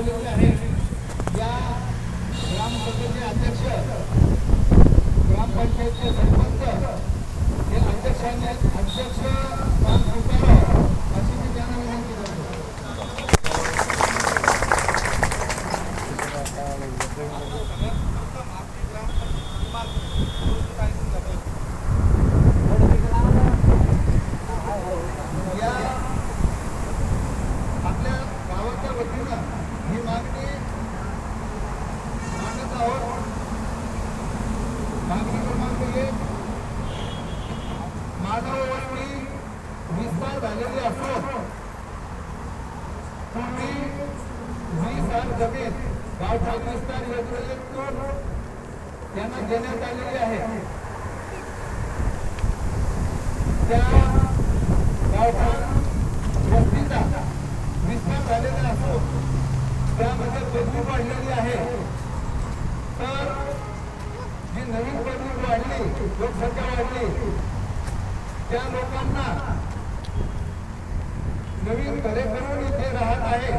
पाठवलेली आहे। या ग्रामसभेचे अध्यक्ष, ग्रामपंचायतचे सरपंच हे अध्यक्ष स्थान स्वीकारावं अशी मी त्यांना विनंती करतो। आपल्या गावाच्या वतीनं ही मागणी मागत आहोत। मागणी क्रमांक 1, मानव वस्ती विस्तार झालेली असून पूर्वी 20 जमीन गावठाण विस्तार योजनेतून त्यांना देण्यात आलेली आहे। त्या गावठाण वस्तीचा विस्तार झालेला असून त्यामध्ये पदवी वाढलेली आहे। तर जी नवीन पदवी वाढली, लोकसंख्या वाढली, त्या लोकांना नवीन घरे करून इथे राहत आहे।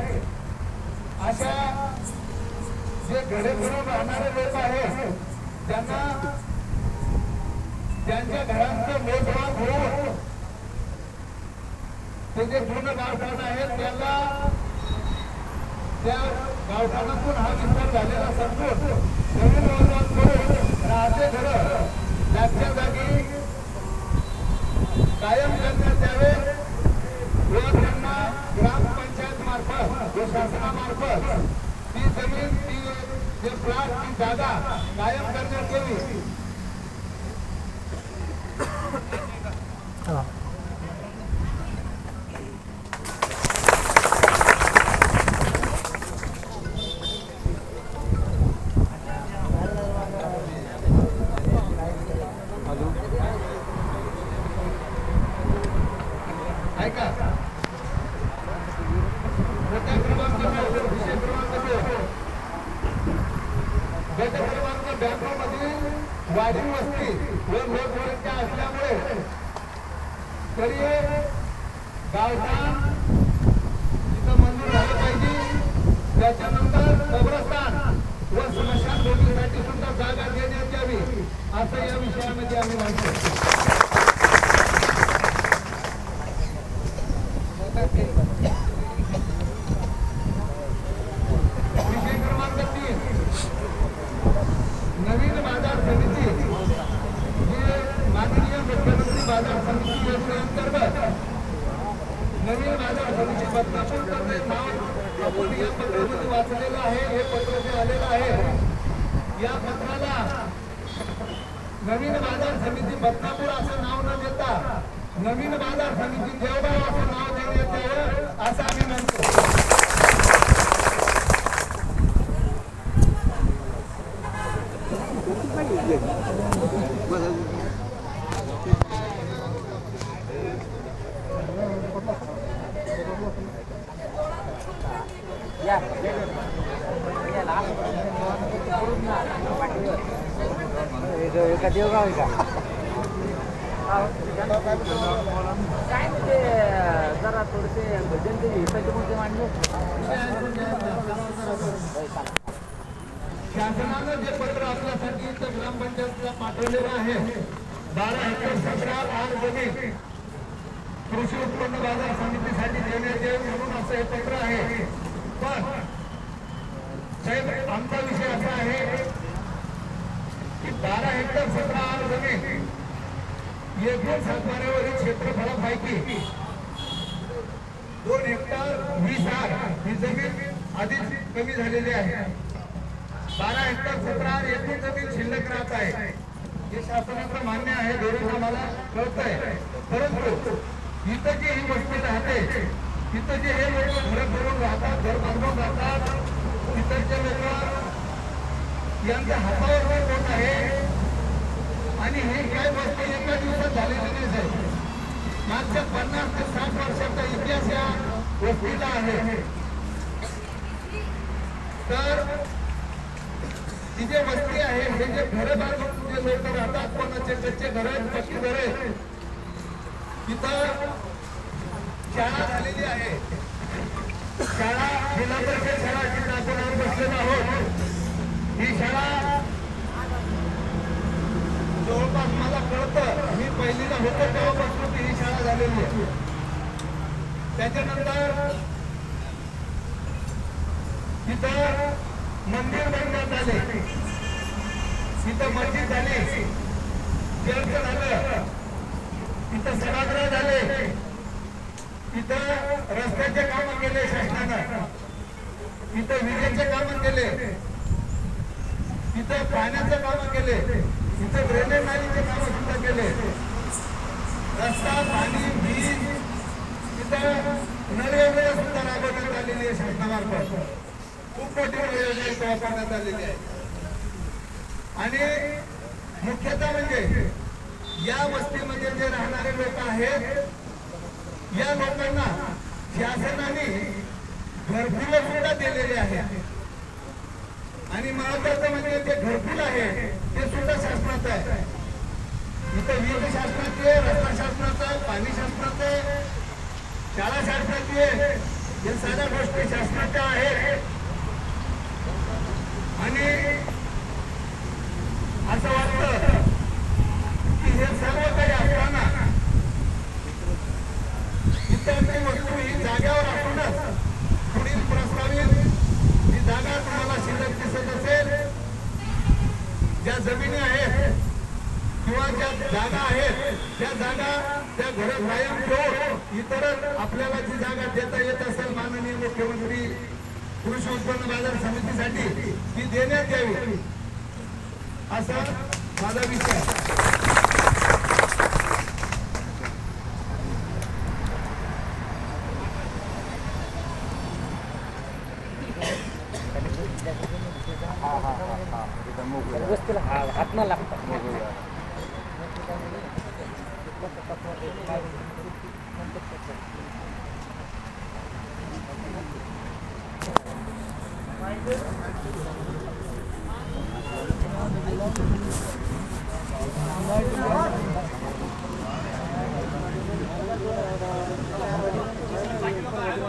अशा जे घरे करून राहणारे लोक आहेत त्यांना त्यांच्या घरांचं मोजमाप होऊन ते जे जुनं गावठाण आहे त्याला त्या गावठाणातून हा विस्तार झालेला समजून नवीन मोजमाप करून राहते घरं जागच्या जागी कायम करण्यात यावे व त्यांना ग्रामपंचायत मार्फत व शासनामार्फत ती जमीन, ती जे प्लॉट, ती जागा कायम करण्यात यावी। ऐका, गट क्रमांक 92 मधील वाढीव वस्ती व लोकसंख्या असल्यामुळे तरी गावठाण तिथं मंजूर झालं पाहिजे। त्याच्यानंतर कब्रस्तान व स्मशानभूमीसाठी सुद्धा जागा देण्यात यावी असं या विषयामध्ये आम्ही म्हणतो। विषय क्रमांक 3, नवीन बाजार समिती, जे माननीय मुख्यमंत्री बाजार समिती योजनेअंतर्गत नवीन बाजार समिती बदलापूर करणे नाव आपण या पत्रामध्ये वाचलेलं आहे। हे पत्र जे आलेलं आहे, या पत्राला नवीन बाजार समिती बदलापूर असं नाव न देता नवीन बाजार समिती देवगाव असं नाव देण्यात यावं असं आम्ही म्हणतो। देवगाव आहे का काय म्हणजे जरा थोडेसे भजन ते हिताचे मांडले। शासनानं जे पत्र आपल्यासाठी इथं ग्रामपंचायतीला पाठवलेलं आहे, 12 हेक्टर 17 आर जमीन कृषी उत्पन्न बाजार समितीसाठी देण्यात येईल म्हणून असं हे पत्र आहे। पण साहेब, आमचा विषय असा आहे की 12 हेक्टर 17 आर जमीन एकूण सातबाऱ्यावरील क्षेत्रफळापैकी 2 हेक्टर 20 आर ही जमीन आधीच कमी झालेली आहे। 12 हेक्टर 17 आर एकूण जमीन शिल्लक राहत आहे। हे शासनाचं मान्य आहे, धोरण आम्हाला कळतंय। परंतु इथं जी ही वस्ती राहते, तिथं जे हे लोक घर करून राहतात, घर बांधून राहतात, तिथलचे लोक यांच्या हातावर पोट आहे आणि हे काय वस्ती एका दिवसात झालेली नाही साहेब। मागच्या 50 ते 60 वर्षाचा इतिहास या वस्तीला आहे। तर तिथे वस्ती आहे, हे जे घर बांधून जे लोक राहतात, कोणाचे कच्चे घर आहेत, पक्की घर आहेत, तिथं शाळा झालेली आहे। शाळा जिल्हा परिषद शाळा त्याच्यानंतर तिथं मंदिर बांधण्यात आले, तिथं मस्जिद झाली, चर्च झालं, तिथं सभागृह झाले, तिथं रस्त्याचे काम केले शासनानं, तिथं विजेचे काम केले, तिथं पाण्याचं काम केले, तिथं ड्रेनेज नालीचे काम सुद्धा केले, रस्ता पाणी वीज तिथं नळयोजना सुद्धा राबवण्यात आलेली आहे शासनामार्फत. खूप मोठी योजना इथं वापरण्यात आलेली आहे. आणि मुख्यतः म्हणजे या वस्तीमध्ये जे राहणारे लोक आहेत, या लोकांना शासनाने घरकुलं सुद्धा दिलेले आहेत. आणि महत्वाचं म्हणजे जे घरकुल आहे ते सुद्धा शासनाचं आहे. इथं वीज शासनाची आहे, रस्ता शासनाचा आहे, पाणी शासनाचं आहे, शाळा शासनाची आहे. या सगळ्या गोष्टी शासनाच्या आहेत. आणि असं वाटतं की हे सर्व काही असताना इत्यादी वस्तू ही जाग्यावर असूनच पुढील प्रस्तावित जी जागा तुम्हाला शिल्लक दिसत असेल, ज्या जमिनी आहेत किंवा ज्या जागा आहेत त्या जागा त्या घरात कायम ठेवून इतर आपल्याला जी जागा देता येत असेल माननीय मुख्यमंत्री कृषी उत्पन्न बाजार समितीसाठी ती देण्यात यावी असा माझा विषय आहे. हात न लागतात.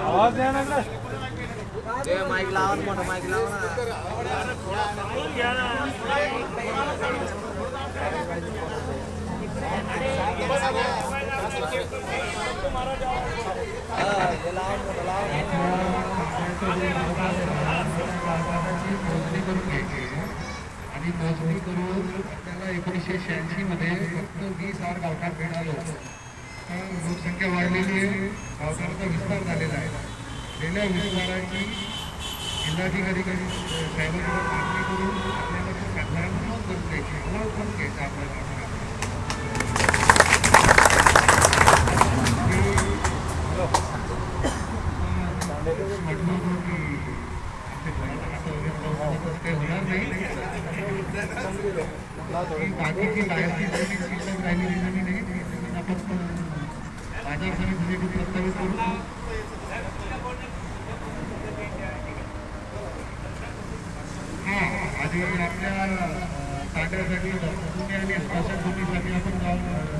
आवाज द्या ना. माईक लावा, मोठा माईक लावा ना. आणि मोजणी करून आपल्याला 1986 मध्ये फक्त 20,000 गावठाण मिळालं होतं. लोकसंख्या वाढलेली आहे, गावठाणाचा विस्तार झालेला आहे. गेल्या विस्ताराची जिल्हाधिकारी साहेबांकडे मागणी करून आपल्याला खासदारांना नोंद करून द्यायची, ओळख करून घ्यायचं आपल्याला. काही होणार नाही. बाकीची बाहेरची जमीन शिल्लक राहिलेली जमीन आहे ती जमीन आपण बाजार समितीसाठी प्रस्तावित करू. हा आधी आपल्या तांड्यासाठी भूमी आणि स्पर्शक भूमीसाठी आपण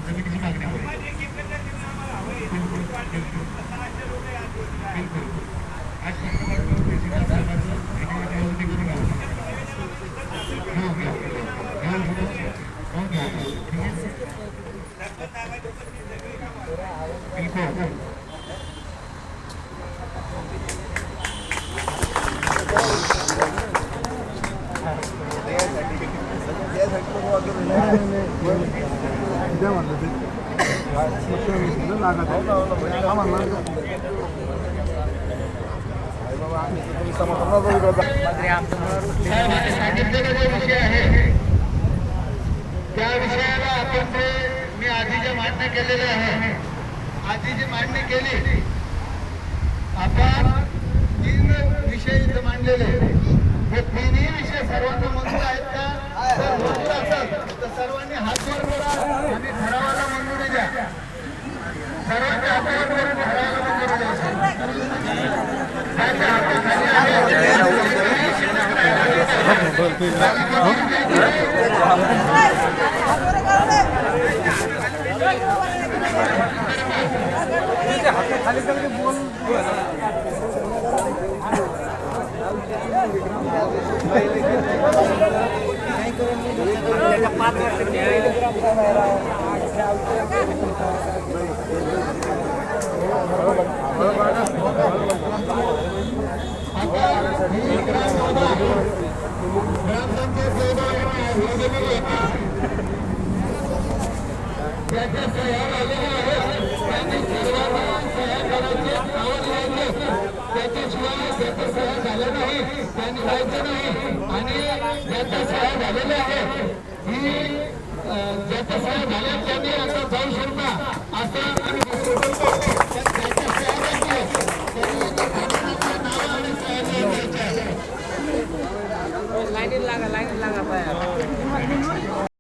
जमिनीची मागणी करू. बिलकुल आज निवडणुकी करून सांगितलेला जो विषय आहे त्या विषयाला आपण ते मी आधी जे मांडणी केलेले आहे, आधी जी मांडणी केली आपण 3 विषय इथं मांडलेले. हे 3ही विषय सर्वांना मंजूर आहेत का? जर मंजूर असेल तर सर्वांनी हात वर करा आणि ठरावाला मंजुरी द्या. सर्वांच्या हातावर करून ठरावाला मंजुरी द्यायची. खाली करके बोल. पाच आता ही ग्रामपंचायत त्याच्या सह्या झालेल्या आहेत. त्यांनी सर्वांना सह्या करायचे आवडले. त्याच्याशिवाय ज्याच्या सह्या झाल्या नाही त्यांनी जायचं नाही. आणि ज्याच्या सह्या झालेल्या आहेत ही ज्याच्या सह्या झाल्या त्यांनी